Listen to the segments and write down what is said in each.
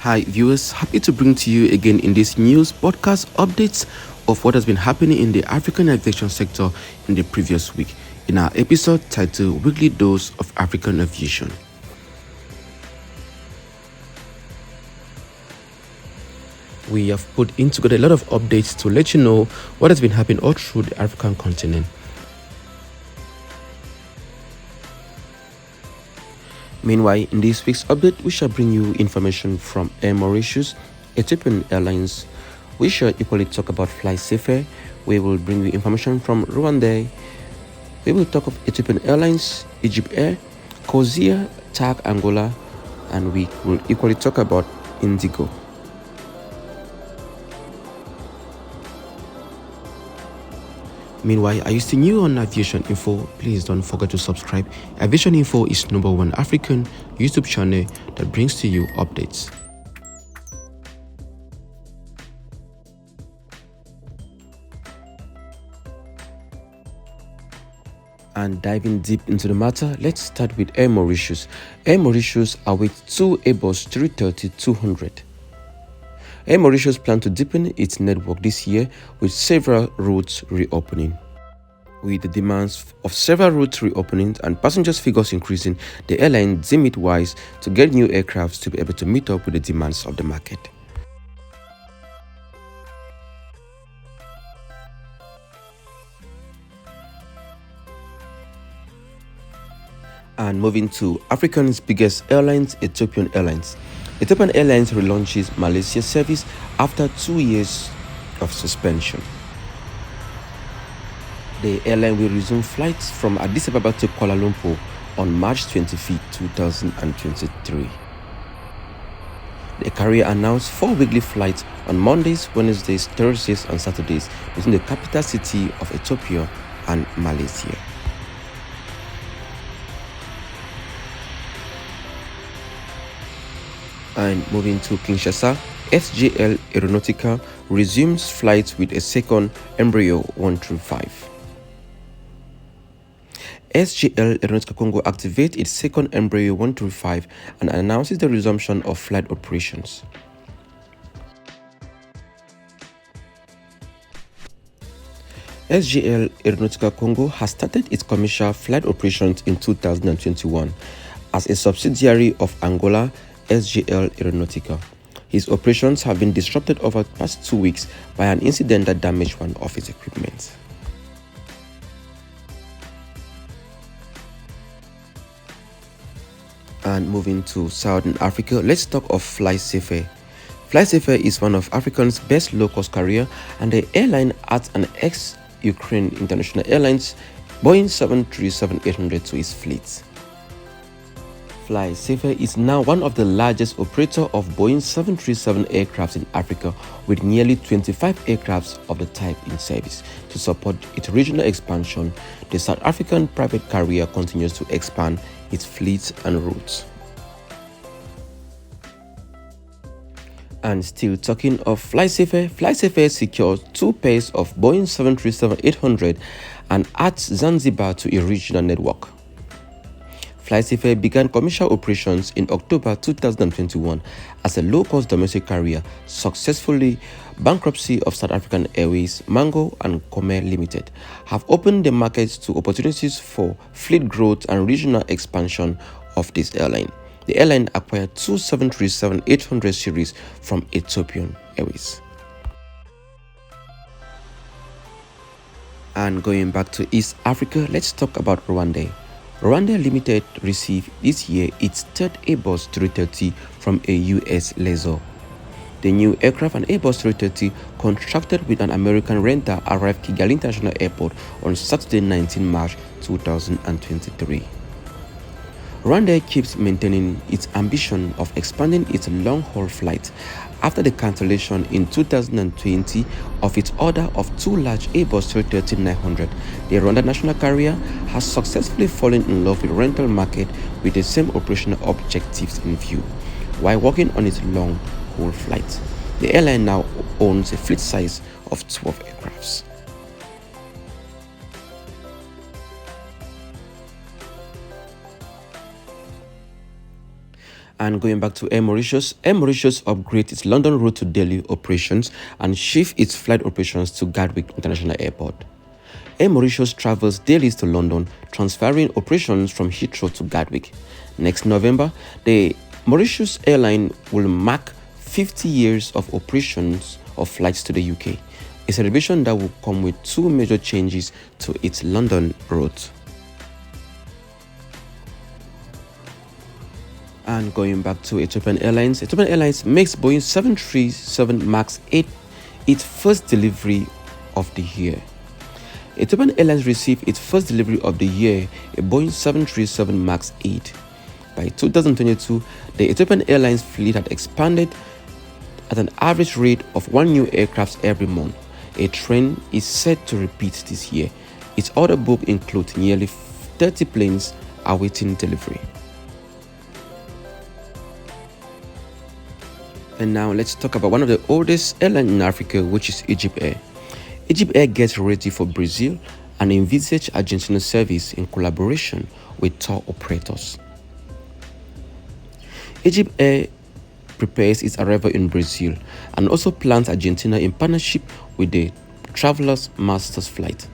Hi, viewers. Happy to bring to you again in this news podcast updates of what has been happening in the African aviation sector in the previous week in our episode titled Weekly Dose of African Aviation. We have put in together a lot of updates to let you know what has been happening all through the African continent. Meanwhile, in this week's update, we shall bring you information from Air Mauritius, Ethiopian Airlines. We shall equally talk about Fly Safer. We will bring you information from Rwandair. We will talk of Ethiopian Airlines, Egypt Air, Kozia, TAG Angola, and we will equally talk about Indigo. Meanwhile, are you still new on Aviation Info? Please don't forget to subscribe. Aviation Info is #1 African YouTube channel that brings to you updates. And diving deep into the matter, let's start with Air Mauritius. Air Mauritius awaits 2 Airbus 330-200. Air Mauritius plans to deepen its network this year with several routes reopening. With the demands of several routes reopening and passengers figures increasing, the airline deemed it wise to get new aircrafts to be able to meet up with the demands of the market. And moving to Africa's biggest airlines, Ethiopian Airlines. Ethiopian Airlines relaunches Malaysia service after 2 years of suspension. The airline will resume flights from Addis Ababa to Kuala Lumpur on March 25, 2023. The carrier announced 4 weekly flights on Mondays, Wednesdays, Thursdays, and Saturdays between the capital city of Ethiopia and Malaysia. And moving to Kinshasa, SGL Aeronautica resumes flights with a second Embraer 135. SGL Aeronautica Congo activates its second Embraer 135 and announces the resumption of flight operations. SGL Aeronautica Congo has started its commercial flight operations in 2021 as a subsidiary of Angola SGL Aeronautica. His operations have been disrupted over the past 2 weeks by an incident that damaged one of his equipment. And moving to Southern Africa, let's talk of Fly Safer. Fly Safer is one of Africa's best low-cost carrier, and the airline adds an ex-Ukraine International Airlines Boeing 737-800 to its fleet. Fly Safer is now one of the largest operators of Boeing 737 aircraft in Africa, with nearly 25 aircraft of the type in service. To support its regional expansion, the South African private carrier continues to expand its fleet and routes. And still talking of Fly Safer secured 2 pairs of Boeing 737-800 and adds Zanzibar to a regional network. Fly Safer began commercial operations in October 2021 as a low-cost domestic carrier, successfully. Bankruptcy of South African Airways, Mango and Comer Limited have opened the market to opportunities for fleet growth and regional expansion of this airline. The airline acquired 2 737-800 series from Ethiopian Airways. And going back to East Africa, let's talk about Rwandair. Rwandair Limited received this year its 3rd Airbus 330 from a US lessor. The new aircraft, an Airbus 330 contracted with an American renter, arrived Kigali International Airport on Saturday, 19 March 2023. Rwandair keeps maintaining its ambition of expanding its long-haul flight after the cancellation in 2020 of its order of 2 large Airbus 330-900. The Rwanda national carrier has successfully fallen in love with the rental market with the same operational objectives in view, while working on its long-haul flight. The airline now owns a fleet size of 12 aircrafts. And going back to Air Mauritius upgrades its London route to Delhi operations and shifts its flight operations to Gatwick International Airport. Air Mauritius travels daily to London, transferring operations from Heathrow to Gatwick. Next November, the Mauritius airline will mark 50 years of operations of flights to the UK, a celebration that will come with two major changes to its London route. And going back to Ethiopian Airlines makes Boeing 737 MAX 8 its first delivery of the year. Ethiopian Airlines received its first delivery of the year, a Boeing 737 MAX 8. By 2022, the Ethiopian Airlines fleet had expanded at an average rate of one new aircraft every month. A trend is set to repeat this year. Its order book includes nearly 30 planes awaiting delivery. And now let's talk about one of the oldest airlines in Africa, which is Egypt Air. Egypt Air gets ready for Brazil and envisage Argentina service in collaboration with tour operators. Egypt Air prepares its arrival in Brazil and also plans Argentina in partnership with the Travelers Masters flight.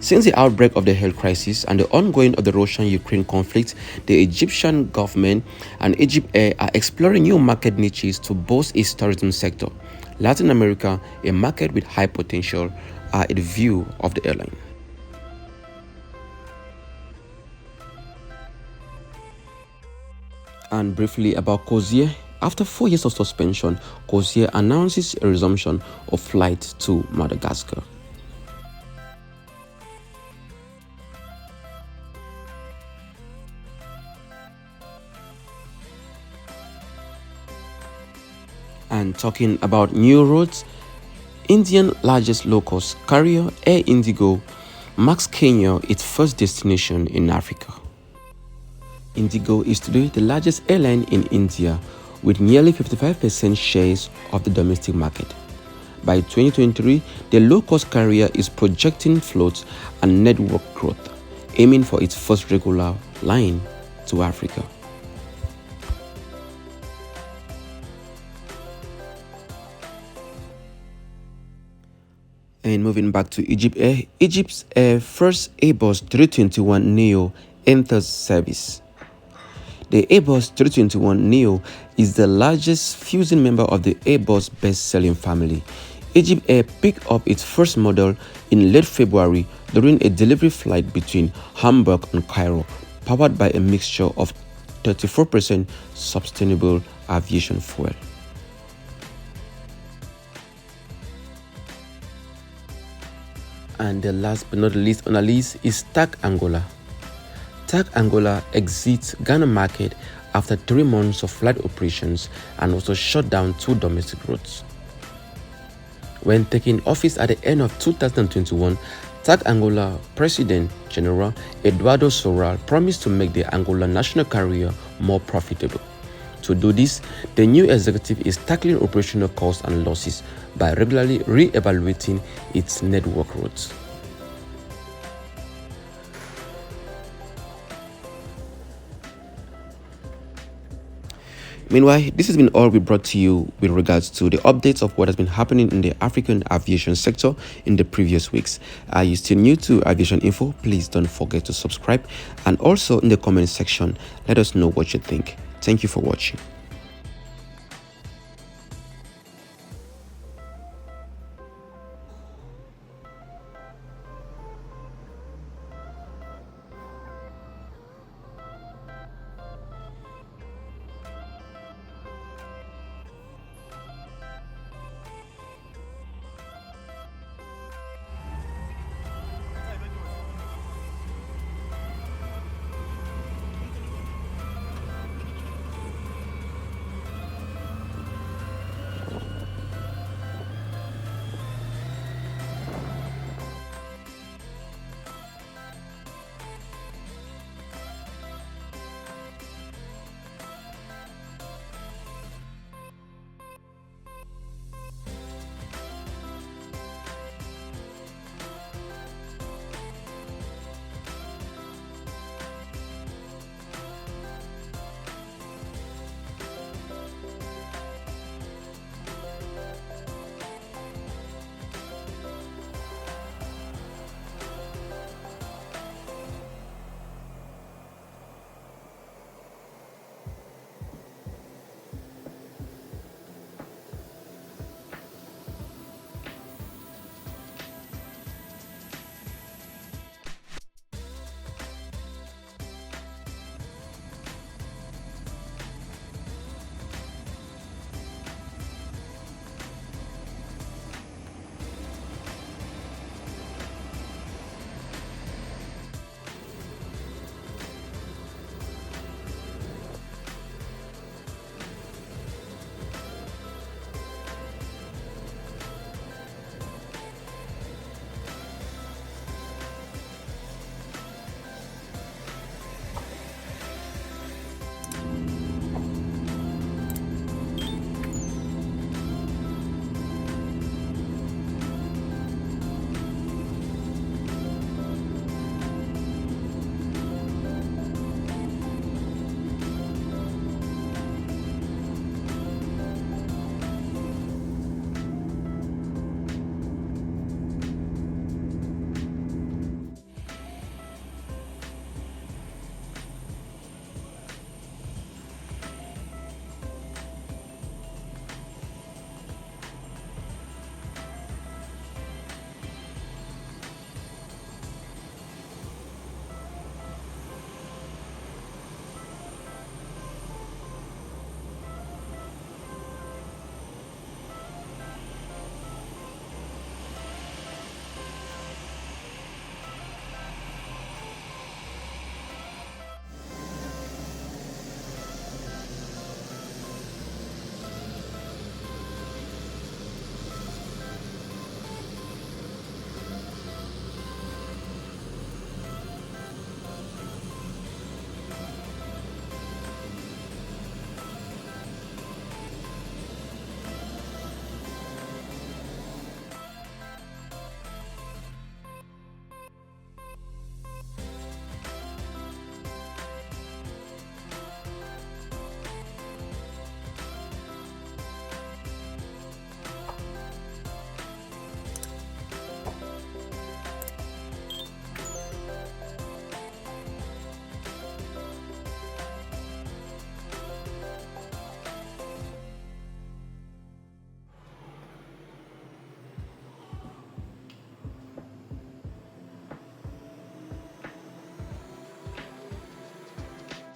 Since the outbreak of the health crisis and the ongoing of the Russian-Ukraine conflict, the Egyptian government and Egypt Air are exploring new market niches to boost its tourism sector. Latin America, a market with high potential, are in view of the airline. And briefly about Cozier. After 4 years of suspension, Cozier announces a resumption of flights to Madagascar. And talking about new routes, Indian largest low-cost carrier Air Indigo marks Kenya its first destination in Africa. Indigo is today the largest airline in India with nearly 55% shares of the domestic market. By 2023, the low-cost carrier is projecting floats and network growth, aiming for its first regular line to Africa. And moving back to Egypt Air, Egypt's first Airbus 321neo enters service. The Airbus 321neo is the largest fusing member of the Airbus best-selling family. Egypt Air picked up its first model in late February during a delivery flight between Hamburg and Cairo, powered by a mixture of 34% sustainable aviation fuel. And the last but not least on our list is TAG Angola. TAG Angola exits Ghana market after 3 months of flight operations and also shut down 2 domestic routes. When taking office at the end of 2021, TAG Angola President General Eduardo Soral promised to make the Angola national carrier more profitable. To do this, the new executive is tackling operational costs and losses by regularly re-evaluating its network routes. Meanwhile, this has been all we brought to you with regards to the updates of what has been happening in the African aviation sector in the previous weeks. Are you still new to Aviation Info? Please don't forget to subscribe, and also in the comment section, let us know what you think. Thank you for watching.